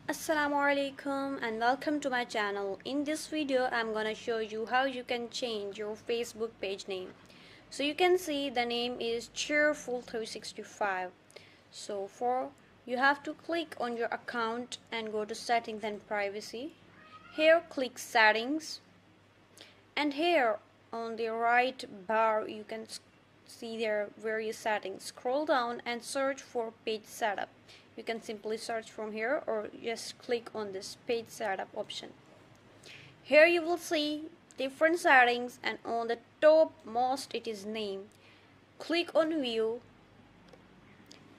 Assalamualaikum and welcome to my channel. In this video I'm gonna show you how you can change your Facebook page name. So you can see the name is Cheerful365. So you have to click on your account and go to settings and privacy. Here click settings, and here on the right bar you can see there various settings. Scroll down and search for page setup. You can simply search from here or just click on this page setup option. Here you will see different settings, and on the top most it is name. Click on view,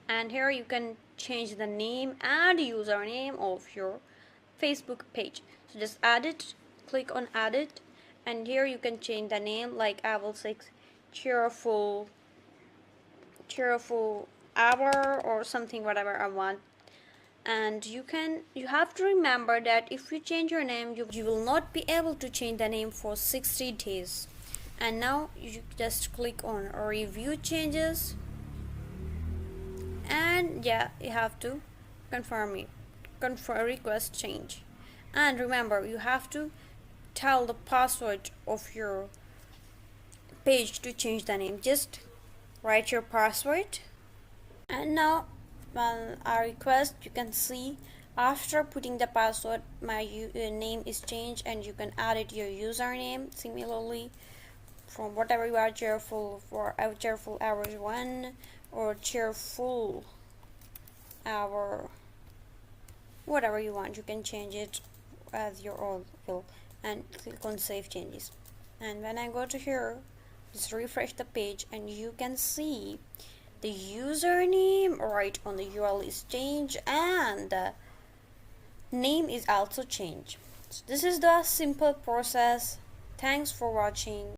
and here you can change the name and username of your Facebook page. So just add it, click on add it, and here you can change the name, like I will say cheerful hour or something, whatever I want. And you have to remember that if you change your name, you will not be able to change the name for 60 days. And now you just click on review changes, and yeah, you have to confirm request change. And remember, you have to tell the password of your page to change the name. Just write your password, and now when I request, you can see after putting the password my name is changed, and you can add it your username similarly from whatever you are, cheerful hours 1 or cheerful hour, whatever you want. You can change it as your own will, and click on save changes. And when I go to here, just refresh the page, and you can see the username right on the URL is changed, and the name is also changed. So this is the simple process. Thanks for watching.